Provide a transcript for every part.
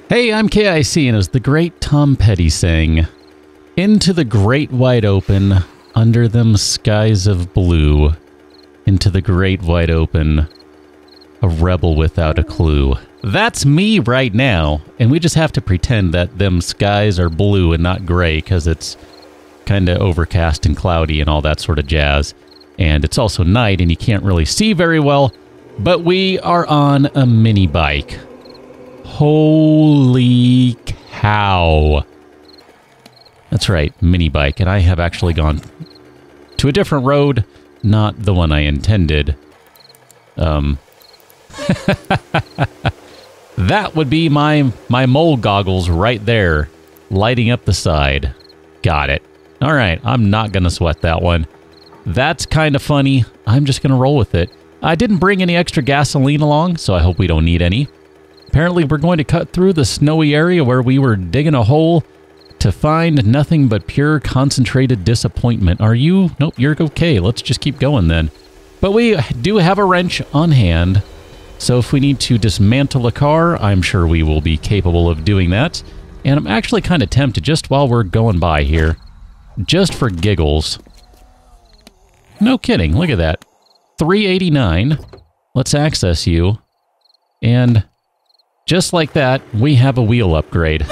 Hey, I'm KIC, and as the great Tom Petty sang, into the great wide open, under them skies of blue, into the great wide open, a rebel without a clue. That's me right now, and we just have to pretend that them skies are blue and not gray, because it's kind of overcast and cloudy and all that sort of jazz. And it's also night, and you can't really see very well, but we are on a mini bike. Holy cow. That's right, mini bike. And I have actually gone to a different road, not the one I intended. That would be my mole goggles right there, lighting up the side. Got it. All right, I'm not going to sweat that one. That's kind of funny. I'm just going to roll with it. I didn't bring any extra gasoline along, so I hope we don't need any. Apparently, we're going to cut through the snowy area where we were digging a hole to find nothing but pure concentrated disappointment. Are you? Nope, you're okay. Let's just keep going then. But we do have a wrench on hand, so if we need to dismantle a car, I'm sure we will be capable of doing that. And I'm actually kind of tempted, just while we're going by here, just for giggles. No kidding, look at that. 389. Let's access you. And just like that, we have a wheel upgrade.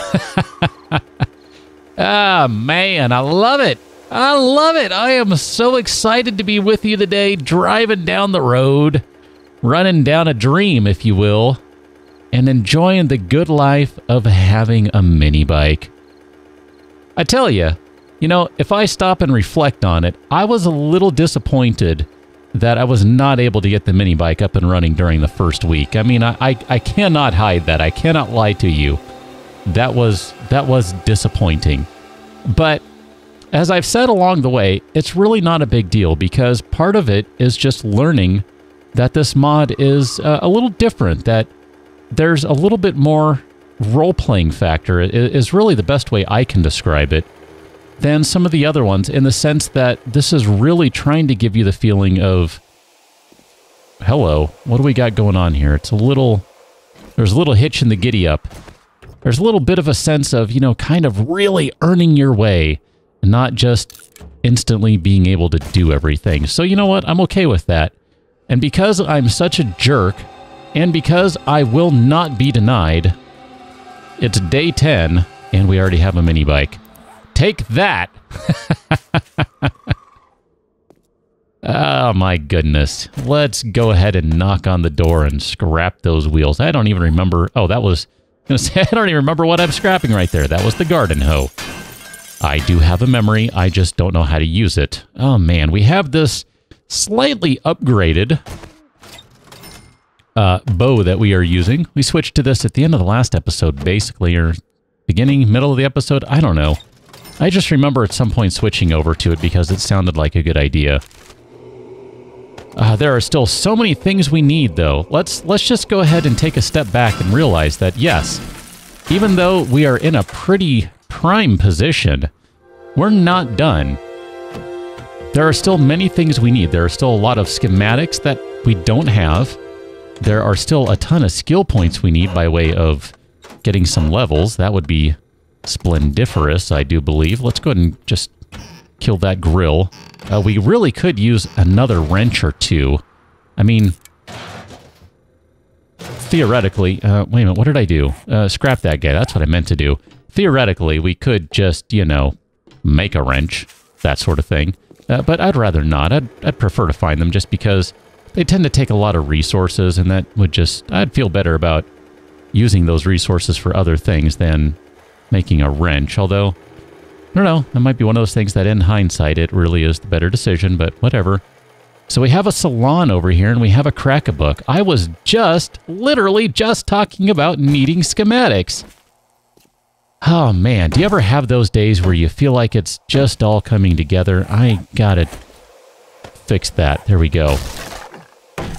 Ah, man, I love it. I love it. I am so excited to be with you today, driving down the road, running down a dream, if you will, and enjoying the good life of having a mini bike. I tell you, if I stop and reflect on it, I was a little disappointed that I was not able to get the mini bike up and running during the first week. I mean, I cannot hide that. I cannot lie to you. That was disappointing. But as I've said along the way, it's really not a big deal, because part of it is just learning that this mod is a little different, that there's a little bit more role-playing factor, is really the best way I can describe it, than some of the other ones, in the sense that this is really trying to give you the feeling of, hello, what do we got going on here? It's there's a little hitch in the giddy-up. There's a little bit of a sense of, kind of really earning your way, and not just instantly being able to do everything. So you know what? I'm okay with that. And because I'm such a jerk, and because I will not be denied, it's day 10, and we already have a mini bike. Take that! Oh my goodness. Let's go ahead and knock on the door and scrap those wheels. I don't even remember... Oh, that was... I was gonna say, I don't even remember what I'm scrapping right there. That was the garden hoe. I do have a memory, I just don't know how to use it. Oh man, we have this slightly upgraded bow that we are using. We switched to this at the end of the last episode, basically, or beginning, middle of the episode, I don't know. I just remember at some point switching over to it because it sounded like a good idea. There are still so many things we need, though. Let's just go ahead and take a step back and realize that, yes, even though we are in a pretty prime position, we're not done. There are still many things we need. There are still a lot of schematics that we don't have. There are still a ton of skill points we need by way of getting some levels. That would be splendiferous, I do believe. Let's go ahead and just kill that grill. We really could use another wrench or two. I mean, theoretically... wait a minute, what did I do? Scrap that guy. That's what I meant to do. Theoretically, we could just, make a wrench. That sort of thing. But I'd rather not. I'd prefer to find them just because they tend to take a lot of resources, and that would just... I'd feel better about using those resources for other things than making a wrench, although, I don't know, that might be one of those things that in hindsight it really is the better decision, but whatever. So we have a salon over here, and we have a crack-a-book. I was literally just talking about needing schematics. Oh man, do you ever have those days where you feel like it's just all coming together? I gotta fix that. There we go.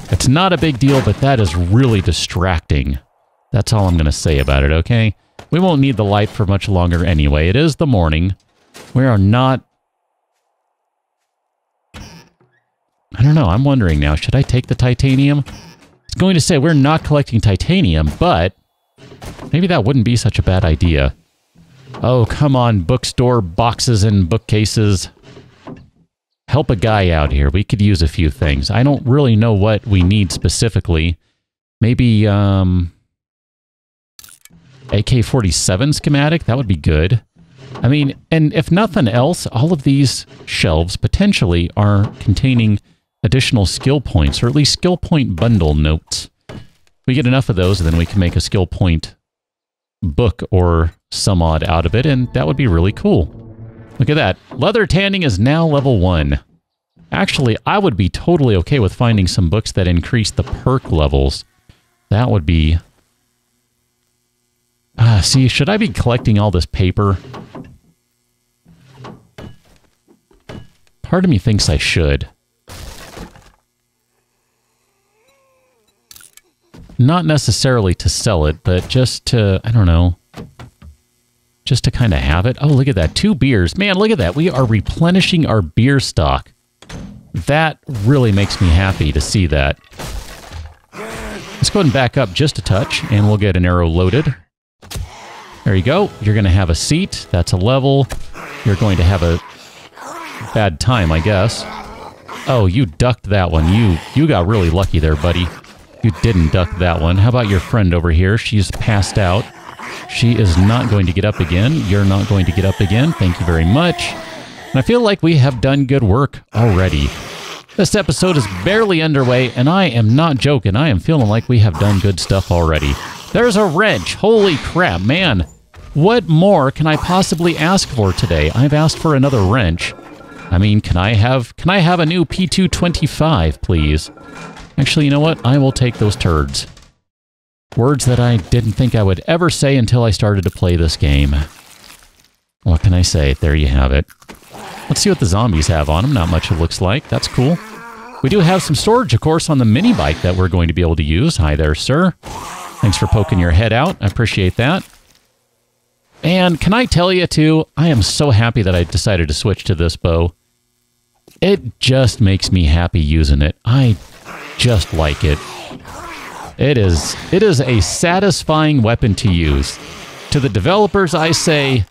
It's not a big deal, but that is really distracting. That's all I'm gonna say about it, okay? We won't need the light for much longer anyway. It is the morning. We are not... I don't know. I'm wondering now. Should I take the titanium? It's going to say we're not collecting titanium, but Maybe that wouldn't be such a bad idea. Oh, come on, bookstore boxes and bookcases. Help a guy out here. We could use a few things. I don't really know what we need specifically. Maybe, AK-47 schematic? That would be good. I mean, and if nothing else, all of these shelves potentially are containing additional skill points, or at least skill point bundle notes. We get enough of those, and then we can make a skill point book or some odd out of it, and that would be really cool. Look at that. Leather tanning is now level 1. Actually, I would be totally okay with finding some books that increase the perk levels. That would be... see, should I be collecting all this paper? Part of me thinks I should. Not necessarily to sell it, but just to, I don't know, just to kind of have it. Oh, look at that. 2 beers. Man, look at that. We are replenishing our beer stock. That really makes me happy to see that. Let's go ahead and back up just a touch, and we'll get an arrow loaded. There you go. You're going to have a seat. That's a level. You're going to have a bad time, I guess. Oh, you ducked that one. You got really lucky there, buddy. You didn't duck that one. How about your friend over here? She's passed out. She is not going to get up again. You're not going to get up again. Thank you very much. And I feel like we have done good work already. This episode is barely underway, and I am not joking. I am feeling like we have done good stuff already. There's a wrench. Holy crap, man. What more can I possibly ask for today? I've asked for another wrench. I mean, can I have a new P225, please? Actually, you know what? I will take those turds. Words that I didn't think I would ever say until I started to play this game. What can I say? There you have it. Let's see what the zombies have on them. Not much it looks like. That's cool. We do have some storage, of course, on the mini bike that we're going to be able to use. Hi there, sir. Thanks for poking your head out. I appreciate that. And can I tell you, too, I am so happy that I decided to switch to this bow. It just makes me happy using it. I just like it. It is a satisfying weapon to use. To the developers, I say,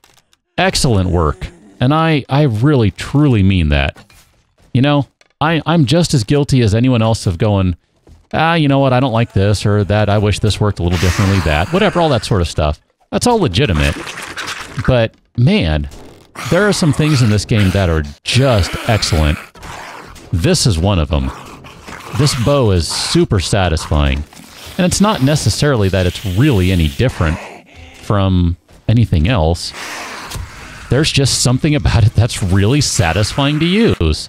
excellent work. And I really, truly mean that. You know, I'm just as guilty as anyone else of going, you know what, I don't like this, or that, I wish this worked a little differently, that, whatever, all that sort of stuff. That's all legitimate. But, man, there are some things in this game that are just excellent. This is one of them. This bow is super satisfying. And it's not necessarily that it's really any different from anything else. There's just something about it that's really satisfying to use.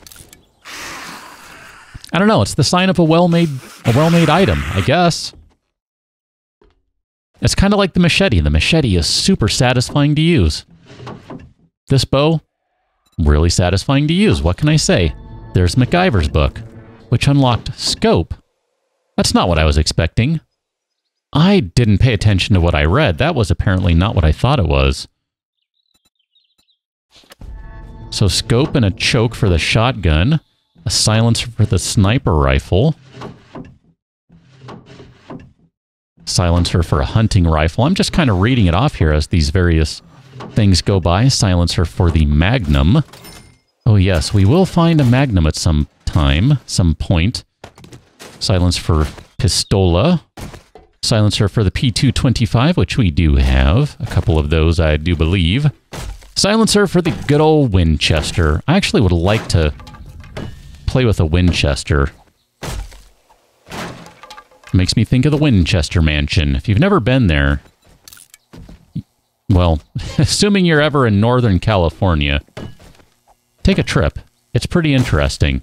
I don't know, it's the sign of a well-made item, I guess. It's kind of like the machete. The machete is super satisfying to use. This bow, really satisfying to use. What can I say? There's MacGyver's book, which unlocked scope. That's not what I was expecting. I didn't pay attention to what I read. That was apparently not what I thought it was. So scope and a choke for the shotgun, a silencer for the sniper rifle, silencer for a hunting rifle. I'm just kind of reading it off here as these various things go by. Silencer for the Magnum. Oh yes, we will find a Magnum at some time, some point. Silence for Pistola. Silencer for the P225, which we do have. A couple of those, I do believe. Silencer for the good old Winchester. I actually would like to play with a Winchester. Makes me think of the Winchester Mansion. If you've never been there, well, assuming you're ever in Northern California, take a trip. It's pretty interesting.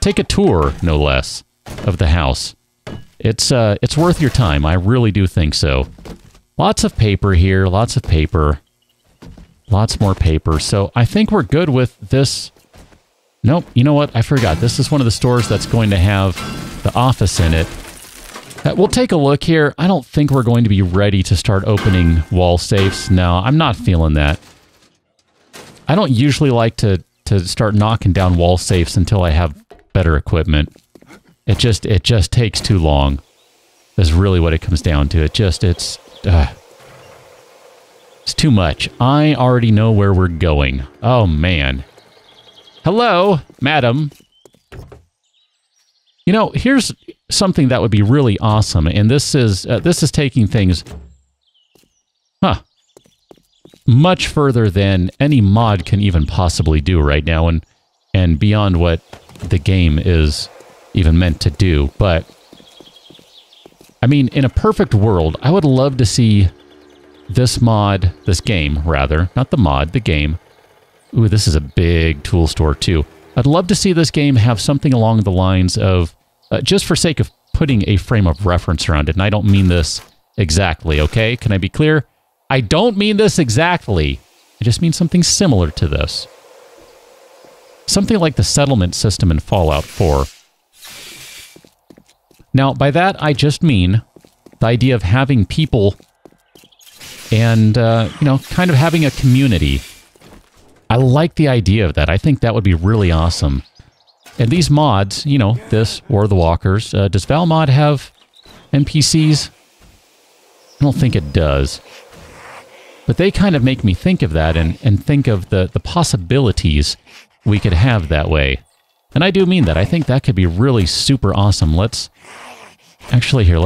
Take a tour, no less, of the house. It's worth your time. I really do think so. Lots of paper here, lots of paper. Lots more paper. So I think we're good with this. Nope, you know what? I forgot. This is one of the stores that's going to have the office in it. We'll take a look here. I don't think we're going to be ready to start opening wall safes. No, I'm not feeling that. I don't usually like to start knocking down wall safes until I have better equipment. It just takes too long. That's really what it comes down to. It's It's too much. I already know where we're going. Oh, man. Hello, madam. You know, here's something that would be really awesome, and this is taking things, much further than any mod can even possibly do right now, and beyond what the game is even meant to do. But I mean, in a perfect world, I would love to see this game, rather, not the mod, the game. Ooh, this is a big tool store too. I'd love to see this game have something along the lines of, just for sake of putting a frame of reference around it, and I don't mean this exactly, okay? Can I be clear? I don't mean this exactly. I just mean something similar to this. Something like the settlement system in Fallout 4. Now, by that, I just mean the idea of having people and, you know, kind of having a community. I like the idea of that. I think that would be really awesome. And these mods, you know, this or the walkers, does Valmod have NPCs? I don't think it does. But they kind of make me think of that and think of the possibilities we could have that way. And I do mean that. I think that could be really super awesome. Actually, here,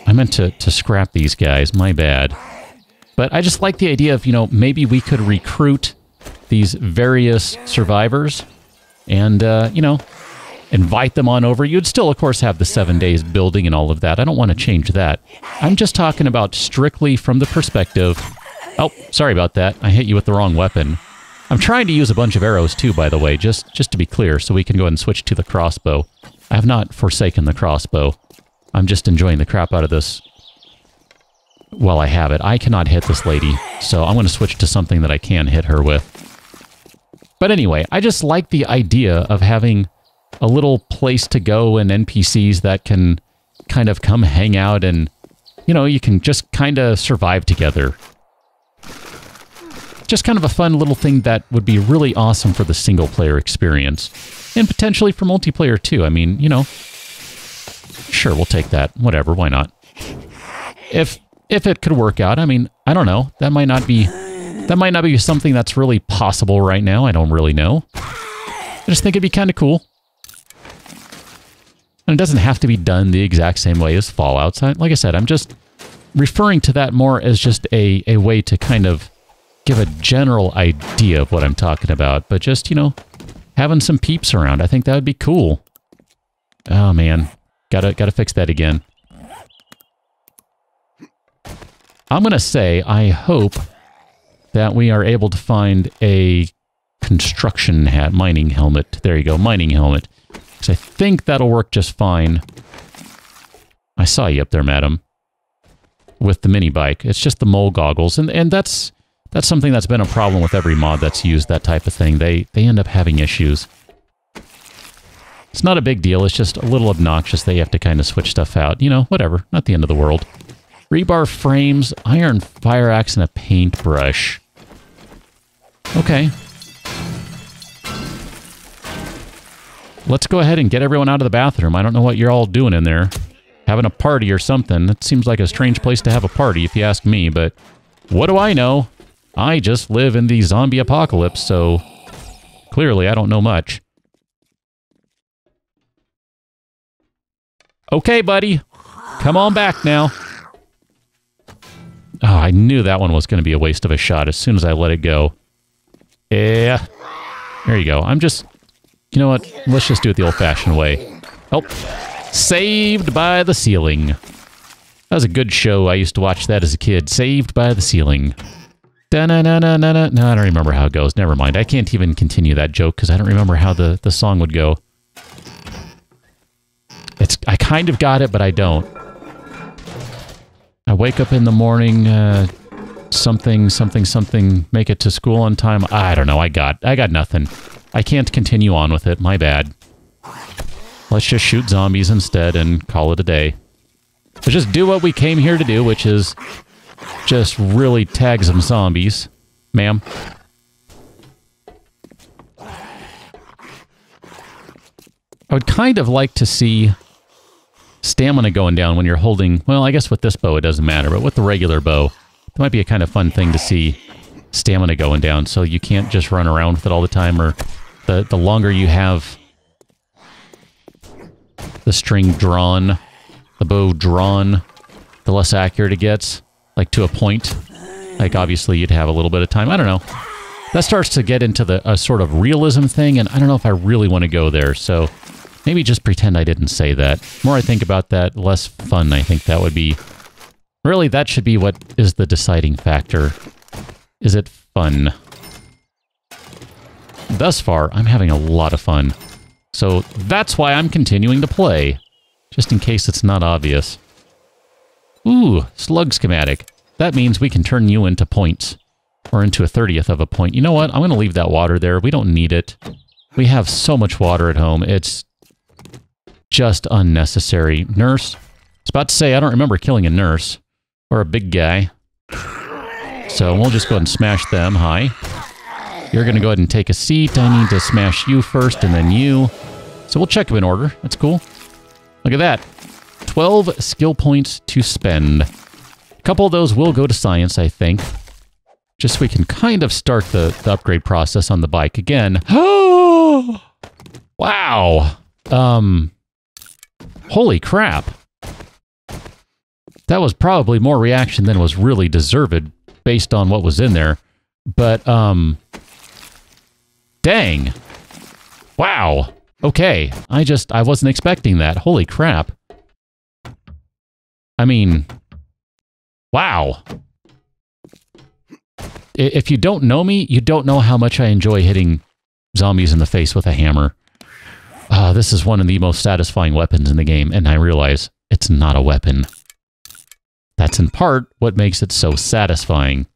I meant to scrap these guys. My bad. But I just like the idea of, you know, maybe we could recruit these various survivors and, you know, invite them on over. You'd still, of course, have the 7 days building and all of that. I don't want to change that. I'm just talking about strictly from the perspective... Oh, sorry about that. I hit you with the wrong weapon. I'm trying to use a bunch of arrows, too, by the way, just to be clear, so we can go ahead and switch to the crossbow. I have not forsaken the crossbow. I'm just enjoying the crap out of this while I have it. I cannot hit this lady, so I'm going to switch to something that I can hit her with. But anyway, I just like the idea of having a little place to go and NPCs that can kind of come hang out and, you know, you can just kind of survive together. Just kind of a fun little thing that would be really awesome for the single-player experience. And potentially for multiplayer, too. I mean, you know, sure, we'll take that. Whatever, why not? If it could work out, I mean, I don't know. That might not be something that's really possible right now. I don't really know. I just think it'd be kind of cool. And it doesn't have to be done the exact same way as Fallout. So, like I said, I'm just referring to that more as just a way to kind of give a general idea of what I'm talking about. But just, you know, having some peeps around, I think that would be cool. Oh, man. Gotta fix that again. I'm gonna say, I hope that we are able to find a construction hat, mining helmet. There you go, mining helmet. Because I think that'll work just fine. I saw you up there, madam. With the mini bike. It's just the mole goggles. And that's something that's been a problem with every mod that's used that type of thing. They end up having issues. It's not a big deal. It's just a little obnoxious that you have to kind of switch stuff out. You know, whatever. Not the end of the world. Rebar frames, iron fire axe, and a paintbrush. Okay. Let's go ahead and get everyone out of the bathroom. I don't know what you're all doing in there. Having a party or something. That seems like a strange place to have a party, if you ask me, but what do I know? I just live in the zombie apocalypse, so clearly I don't know much. Okay, buddy. Come on back now. Oh, I knew that one was going to be a waste of a shot as soon as I let it go. Yeah. There you go. I'm just... You know what? Let's just do it the old-fashioned way. Oh. Saved by the Ceiling. That was a good show. I used to watch that as a kid. Saved by the Ceiling. Da-na-na-na-na-na. No, I don't remember how it goes. Never mind. I can't even continue that joke because I don't remember how the song would go. I kind of got it, but I don't. I wake up in the morning, something, make it to school on time. I don't know. I got nothing. I can't continue on with it. My bad. Let's just shoot zombies instead and call it a day. Let's just do what we came here to do, which is just really tag some zombies. Ma'am. I would kind of like to see stamina going down when you're holding... Well, I guess with this bow it doesn't matter, but with the regular bow, it might be a kind of fun thing to see stamina going down, so you can't just run around with it all the time, or the longer you have the string drawn, the bow drawn, the less accurate it gets, like to a point. Like, obviously, you'd have a little bit of time. I don't know. That starts to get into a sort of realism thing, and I don't know if I really want to go there, so maybe just pretend I didn't say that. The more I think about that, less fun I think that would be. Really, that should be what is the deciding factor. Is it fun? Thus far, I'm having a lot of fun. So that's why I'm continuing to play. Just in case it's not obvious. Ooh, slug schematic. That means we can turn you into points. Or into a 30th of a point. You know what? I'm going to leave that water there. We don't need it. We have so much water at home. It's just unnecessary. Nurse. I was about to say, I don't remember killing a nurse. Or a big guy. So we'll just go ahead and smash them. Hi. You're going to go ahead and take a seat. I need to smash you first and then you. So we'll check them in order. That's cool. Look at that. 12 skill points to spend. A couple of those will go to science, I think. Just so we can kind of start the upgrade process on the bike again. Oh! Wow. Holy crap. That was probably more reaction than was really deserved based on what was in there. But, dang. Wow. Okay. I wasn't expecting that. Holy crap. I mean, wow. If you don't know me, you don't know how much I enjoy hitting zombies in the face with a hammer. This is one of the most satisfying weapons in the game, and I realize it's not a weapon. That's in part what makes it so satisfying.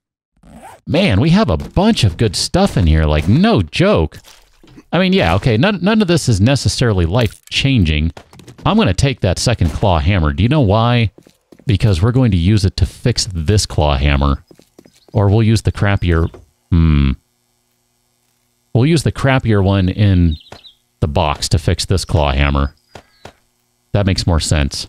Man, we have a bunch of good stuff in here, like no joke. I mean, yeah, okay, none of this is necessarily life-changing. I'm going to take that second claw hammer. Do you know why? Because we're going to use it to fix this claw hammer. Or we'll use the crappier... We'll use the crappier one in the box to fix this claw hammer. That makes more sense.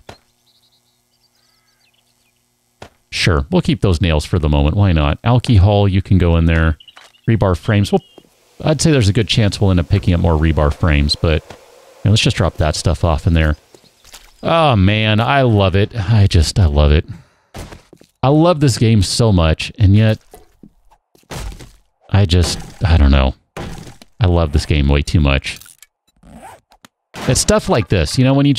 Sure, we'll keep those nails for the moment. Why not? Alcohol, you can go in there. Rebar frames. Well, I'd say there's a good chance we'll end up picking up more rebar frames, but let's just drop that stuff off in there. Oh, man, I love it. I love it. I love this game so much, and yet I don't know. I love this game way too much. It's stuff like this, you know, when you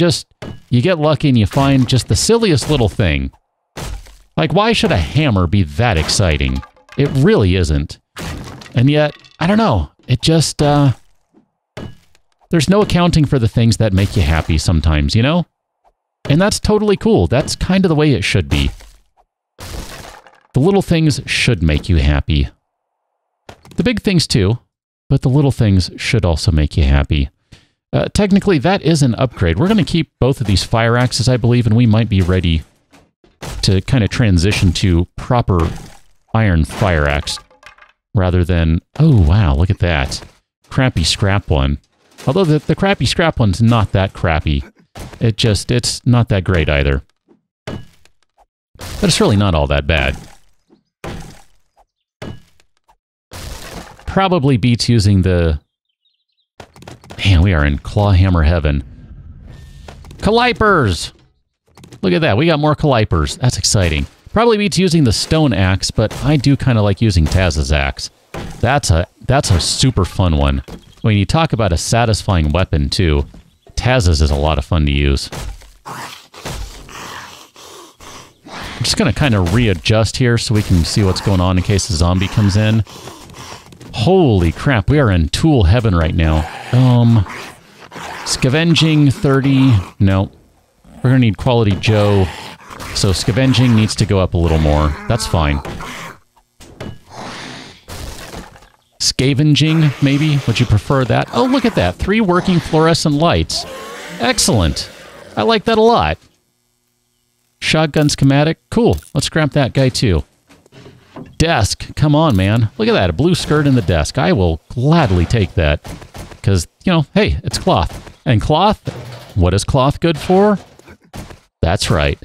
get lucky and you find just the silliest little thing. Like, why should a hammer be that exciting? It really isn't. And yet, I don't know, it just, there's no accounting for the things that make you happy sometimes, you know? And that's totally cool. That's kind of the way it should be. The little things should make you happy. The big things too, but the little things should also make you happy. Technically, that is an upgrade. We're going to keep both of these fire axes, I believe, and we might be ready to kind of transition to proper iron fire axe rather than... Oh, wow, look at that. Crappy scrap one. Although the crappy scrap one's not that crappy. It's not that great either. But it's really not all that bad. Probably beats using the... Man, we are in clawhammer heaven. Calipers! Look at that, we got more calipers. That's exciting. Probably beats using the stone axe, but I do kind of like using Taz's axe. That's a super fun one. When you talk about a satisfying weapon, too, Taz's is a lot of fun to use. I'm just going to kind of readjust here so we can see what's going on in case a zombie comes in. Holy crap, we are in tool heaven right now. Scavenging 30. No. We're going to need quality Joe. So scavenging needs to go up a little more. That's fine. Scavenging, maybe? Would you prefer that? Oh, look at that. 3 working fluorescent lights. Excellent. I like that a lot. Shotgun schematic. Cool. Let's scrap that guy too. Desk. Come on, man. Look at that. A blue skirt in the desk. I will gladly take that. Because, you know, hey, it's cloth. And cloth, what is cloth good for? That's right.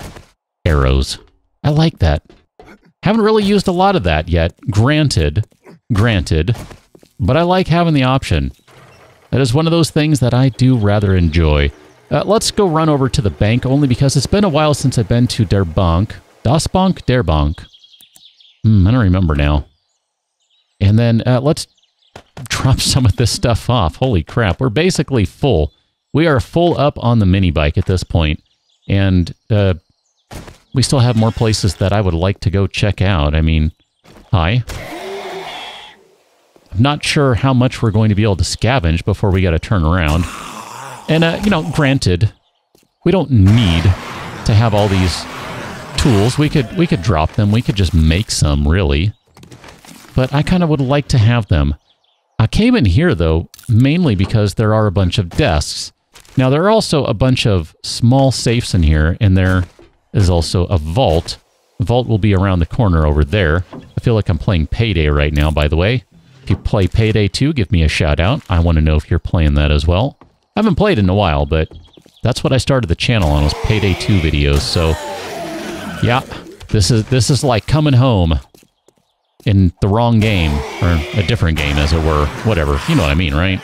Arrows. I like that. Haven't really used a lot of that yet. Granted. But I like having the option. That is one of those things that I do rather enjoy. Let's go run over to the bank, only because it's been a while since I've been to der Bank. Das Bank? Der Bank. I don't remember now. And then let's drop some of this stuff off. Holy crap, we're basically full. We are full up on the mini bike at this point. And we still have more places that I would like to go check out. I mean, hi. I'm not sure how much we're going to be able to scavenge before we got to turn around. And, you know, granted, we don't need to have all these tools. We could drop them. We could just make some, really. But I kind of would like to have them. I came in here, though, mainly because there are a bunch of desks. Now, there are also a bunch of small safes in here, and there is also a vault. The vault will be around the corner over there. I feel like I'm playing Payday right now, by the way. If you play Payday 2, give me a shout out. I want to know if you're playing that as well. I haven't played in a while, but that's what I started the channel on, was Payday 2 videos. So, yeah, this is like coming home in the wrong game, or a different game, as it were. Whatever, you know what I mean, right?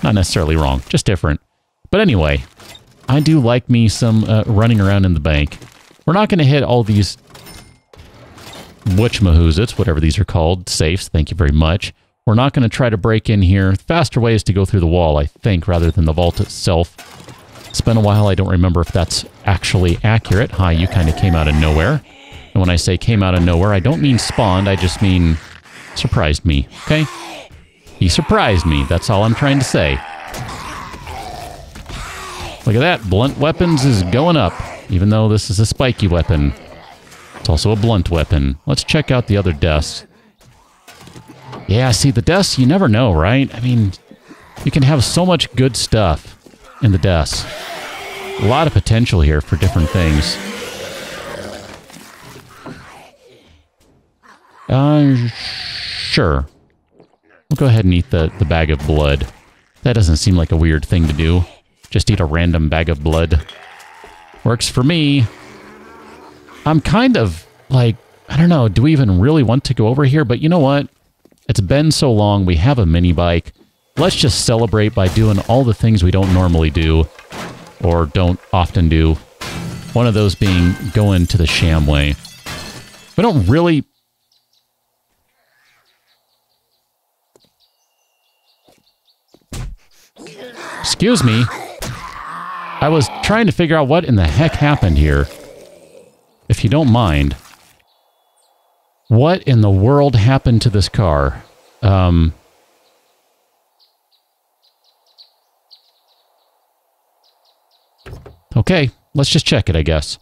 Not necessarily wrong, just different. But anyway, I do like me some running around in the bank. We're not going to hit all these whatchamahoozits, whatever these are called, safes, thank you very much. We're not going to try to break in here. Faster way is to go through the wall, I think, rather than the vault itself. It's been a while, I don't remember if that's actually accurate. Hi, you kind of came out of nowhere. And when I say came out of nowhere, I don't mean spawned, I just mean surprised me, okay? He surprised me, that's all I'm trying to say. Look at that, blunt weapons is going up, even though this is a spiky weapon. It's also a blunt weapon. Let's check out the other desks. Yeah, see, the desks, you never know, right? I mean, you can have so much good stuff in the desks. A lot of potential here for different things. Sure. We'll go ahead and eat the bag of blood. That doesn't seem like a weird thing to do. Just eat a random bag of blood. Works for me. I'm kind of like, I don't know, do we even really want to go over here? But you know what? It's been so long, we have a mini bike. Let's just celebrate by doing all the things we don't normally do, or don't often do. One of those being going to the Shamway. We don't really... Excuse me. I was trying to figure out what in the heck happened here. If you don't mind. What in the world happened to this car? Okay, let's just check it, I guess.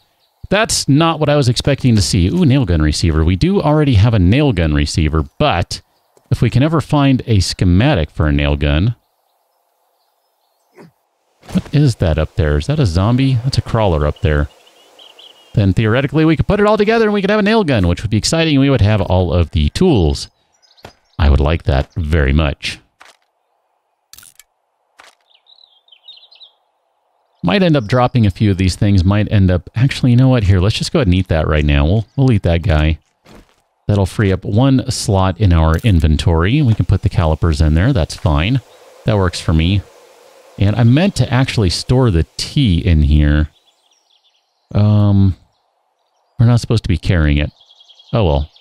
That's not what I was expecting to see. Ooh, nail gun receiver. We do already have a nail gun receiver, but if we can ever find a schematic for a nail gun... What is that up there? Is that a zombie? That's a crawler up there. Then theoretically we could put it all together and we could have a nail gun, which would be exciting, and we would have all of the tools. I would like that very much. Might end up dropping a few of these things, might end up... Actually, you know what? Here, let's just go ahead and eat that right now. We'll eat that guy. That'll free up one slot in our inventory. We can put the calipers in there, that's fine. That works for me. And I meant to actually store the tea in here. We're not supposed to be carrying it. Oh well.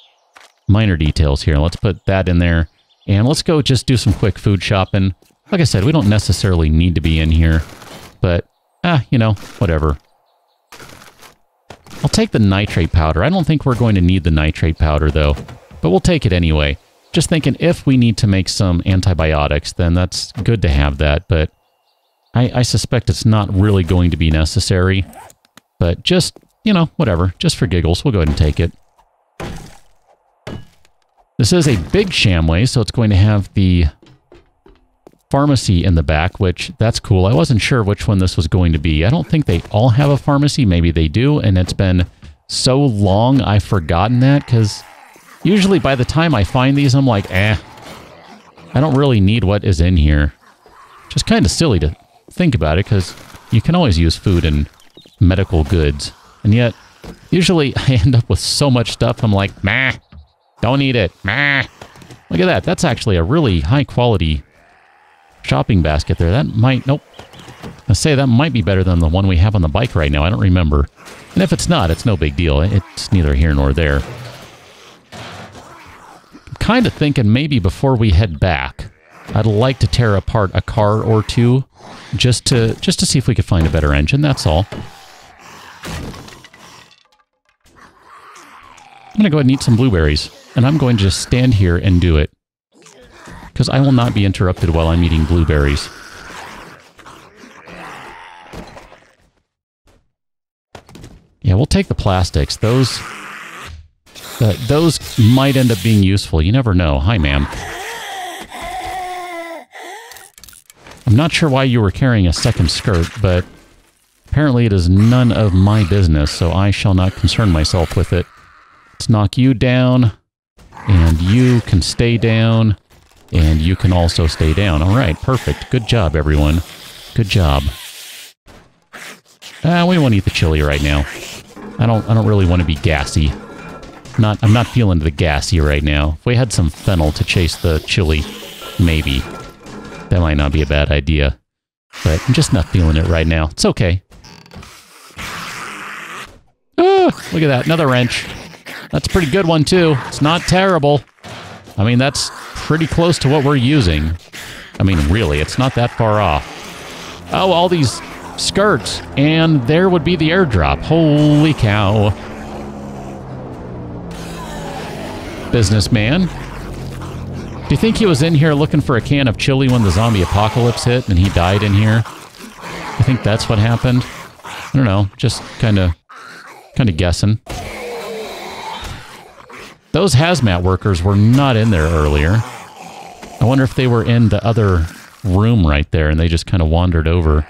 Minor details here. Let's put that in there. And let's go just do some quick food shopping. Like I said, we don't necessarily need to be in here. But, you know, whatever. I'll take the nitrate powder. I don't think we're going to need the nitrate powder, though. But we'll take it anyway. Just thinking, if we need to make some antibiotics, then that's good to have that. But I suspect it's not really going to be necessary. But just, you know, whatever. Just for giggles, we'll go ahead and take it. This is a big Shamway, so it's going to have the pharmacy in the back, which, that's cool. I wasn't sure which one this was going to be. I don't think they all have a pharmacy. Maybe they do, and it's been so long I've forgotten that, because usually by the time I find these, I'm like, I don't really need what is in here. Just kind of silly to think about it, because you can always use food in medical goods. And yet, usually I end up with so much stuff, I'm like, meh, don't need it, meh. Look at that. That's actually a really high quality shopping basket there. That might, nope. I say that might be better than the one we have on the bike right now. I don't remember. And if it's not, it's no big deal. It's neither here nor there. I'm kind of thinking maybe before we head back, I'd like to tear apart a car or two just to see if we could find a better engine. That's all. I'm going to go ahead and eat some blueberries. And I'm going to just stand here and do it. Because I will not be interrupted while I'm eating blueberries. Yeah, we'll take the plastics. Those might end up being useful. You never know. Hi, ma'am. I'm not sure why you were carrying a second skirt, but apparently it is none of my business, so I shall not concern myself with it. Let's knock you down, and you can stay down, and you can also stay down. All right, perfect. Good job, everyone. Good job. We won't eat the chili right now. I don't really want to be gassy. I'm not feeling the gassy right now. If we had some fennel to chase the chili, maybe. That might not be a bad idea. But I'm just not feeling it right now. It's okay. Oh, look at that. Another wrench. That's a pretty good one, too. It's not terrible. I mean, that's pretty close to what we're using. I mean, really, it's not that far off. Oh, all these skirts. And there would be the airdrop. Holy cow. Businessman. Do you think he was in here looking for a can of chili when the zombie apocalypse hit and he died in here? I think that's what happened. I don't know. Just kind of guessing. Those hazmat workers were not in there earlier. I wonder if they were in the other room right there and they just kind of wandered over.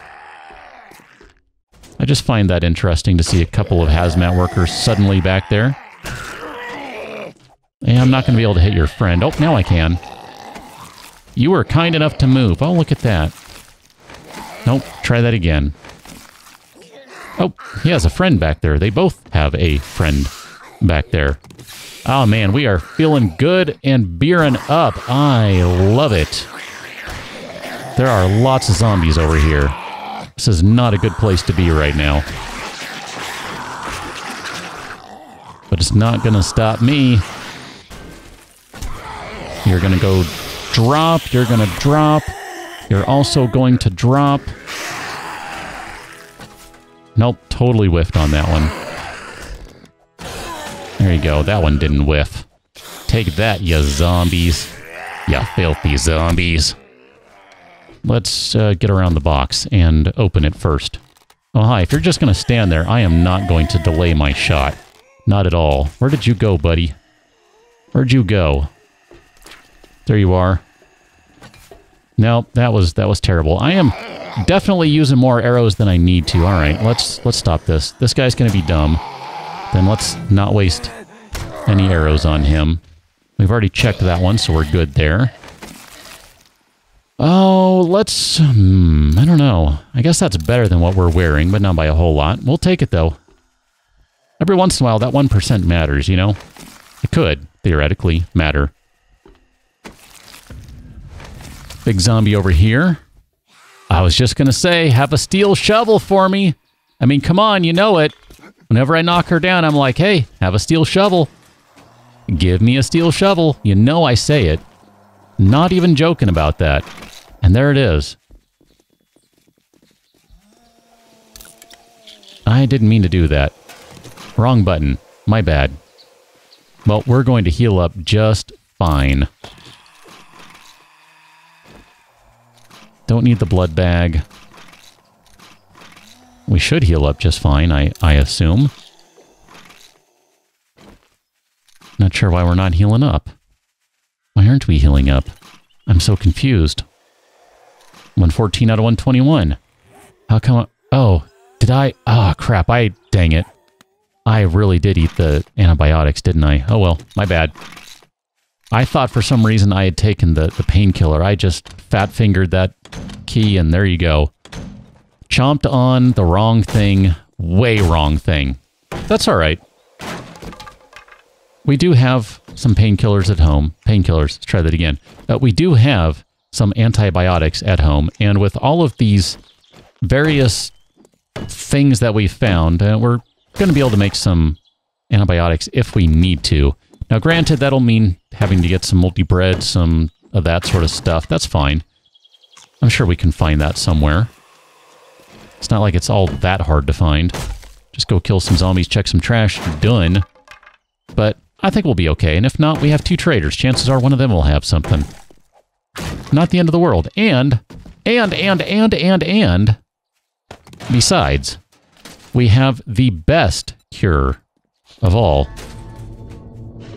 I just find that interesting to see a couple of hazmat workers suddenly back there. And I'm not going to be able to hit your friend. Oh, now I can. You were kind enough to move. Oh, look at that. Nope, try that again. Oh, he has a friend back there. They both have a friend back there. Oh, man, we are feeling good and beering up. I love it. There are lots of zombies over here. This is not a good place to be right now. But it's not going to stop me. You're going to go drop. You're going to drop. You're also going to drop. Nope, totally whiffed on that one. There you go. That one didn't whiff. Take that, you zombies. You filthy zombies. Let's get around the box and open it first. Oh, hi. If you're just going to stand there, I am not going to delay my shot. Not at all. Where did you go, buddy? Where'd you go? There you are. No, that was terrible. I am definitely using more arrows than I need to. All right, let's stop this. This guy's going to be dumb. Then let's not waste any arrows on him. We've already checked that one, so we're good there. Oh, let's... I don't know. I guess that's better than what we're wearing, but not by a whole lot. We'll take it, though. Every once in a while, that 1% matters, you know? It could, theoretically, matter. Big zombie over here. I was just going to say, have a steel shovel for me. I mean, come on, you know it. Whenever I knock her down, I'm like, hey, have a steel shovel. Give me a steel shovel. You know I say it. Not even joking about that. And there it is. I didn't mean to do that. Wrong button. My bad. Well, we're going to heal up just fine. Don't need the blood bag. We should heal up just fine, I assume. Not sure why we're not healing up. Why aren't we healing up? I'm so confused. 114 out of 121. How come... Oh, did I... Oh, crap. Dang it. I really did eat the antibiotics, didn't I? Oh, well. My bad. I thought for some reason I had taken the painkiller. I just fat-fingered that key, and there you go. Chomped on the wrong thing way wrong thing. That's all right. We do have some painkillers at home. Painkillers, let's try that again. We do have some antibiotics at home, and with all of these various things that we've found, we're going to be able to make some antibiotics if we need to. Now, granted, that'll mean having to get some multi-bread, some of that sort of stuff. That's fine. I'm sure we can find that somewhere. It's not like it's all that hard to find. Just go kill some zombies, check some trash, done. But I think we'll be okay, and if not, we have 2 traders. Chances are one of them will have something. Not the end of the world. And, besides, we have the best cure of all.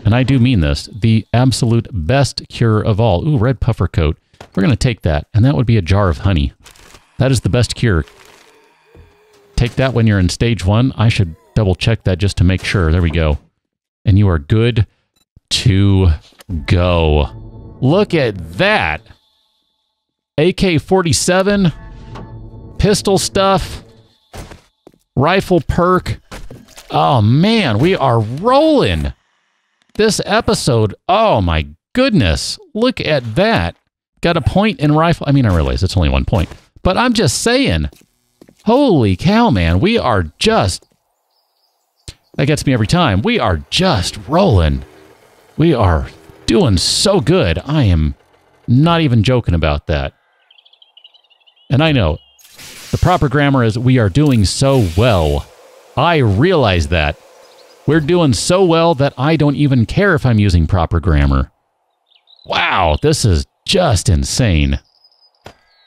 And I do mean this, the absolute best cure of all. Ooh, red puffer coat. We're going to take that, and that would be a jar of honey. That is the best cure. Take that when you're in stage 1. I should double check that just to make sure. There we go. And you are good to go. Look at that. AK-47, pistol stuff, rifle perk. Oh man, we are rolling. This episode, oh my goodness. Look at that. Got a point in rifle. I mean, I realize it's only 1 point, but I'm just saying. Holy cow, man. We are just... That gets me every time. We are just rolling. We are doing so good. I am not even joking about that. And I know the proper grammar is we are doing so well. I realize that. We're doing so well that I don't even care if I'm using proper grammar. Wow, this is just insane.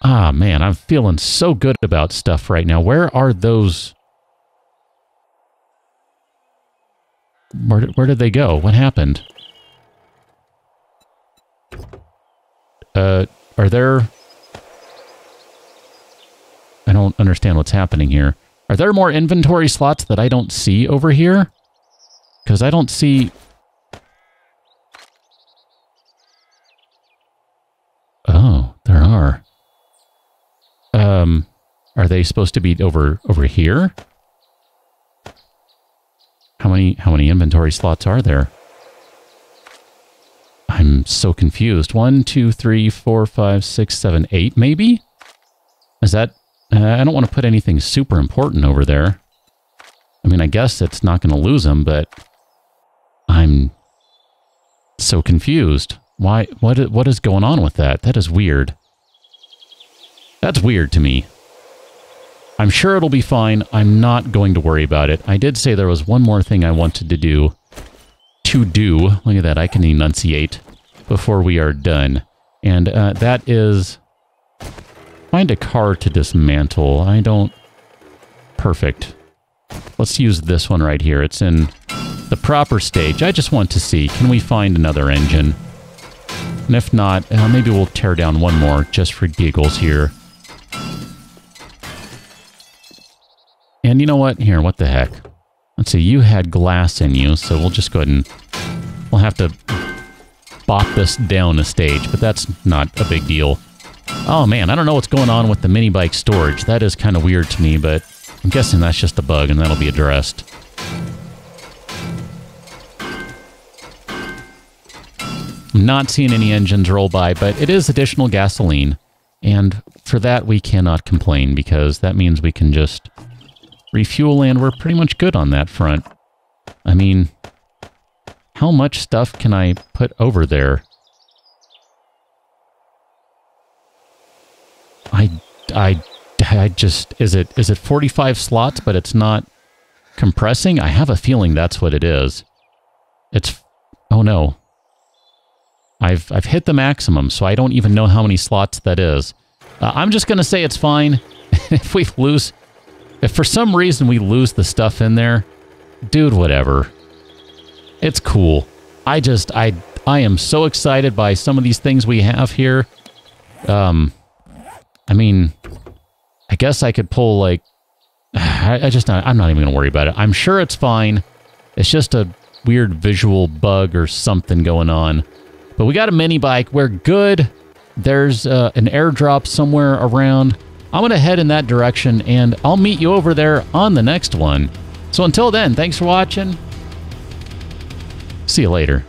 Ah, man, I'm feeling so good about stuff right now. Where are those... Where did they go? What happened? Are there... I don't understand what's happening here. Are there more inventory slots that I don't see over here? Because I don't see... Oh, there are. Are they supposed to be over here? How many inventory slots are there? I'm so confused. 1, 2, 3, 4, 5, 6, 7, 8, maybe? Is that... I don't want to put anything super important over there. I mean, I guess it's not going to lose them, but... I'm so confused. Why? What is going on with that? That is weird. That's weird to me. I'm sure it'll be fine. I'm not going to worry about it. I did say there was one more thing I wanted to do. Look at that. I can enunciate before we are done. And that is... Find a car to dismantle. I don't... Perfect. Let's use this one right here. It's in the proper stage. I just want to see, can we find another engine? And if not, maybe we'll tear down one more just for giggles here. And you know what? Here, what the heck? Let's see, you had glass in you, so we'll just go ahead and... We'll have to bop this down a stage, but that's not a big deal. Oh man, I don't know what's going on with the mini bike storage. That is kind of weird to me, but I'm guessing that's just a bug and that'll be addressed. I'm not seeing any engines roll by, but it is additional gasoline. And for that, we cannot complain because that means we can just refuel and we're pretty much good on that front. I mean, how much stuff can I put over there? I just, is it 45 slots, but it's not compressing? I have a feeling that's what it is. It's, oh no. I've hit the maximum, so I don't even know how many slots that is. I'm just going to say it's fine. If for some reason we lose the stuff in there, dude, whatever. It's cool. I am so excited by some of these things we have here. I mean, I guess I could pull, like... I'm not even going to worry about it. I'm sure it's fine. It's just a weird visual bug or something going on. But we got a mini bike. We're good. There's an airdrop somewhere around. I'm going to head in that direction, and I'll meet you over there on the next one. So until then, thanks for watching. See you later.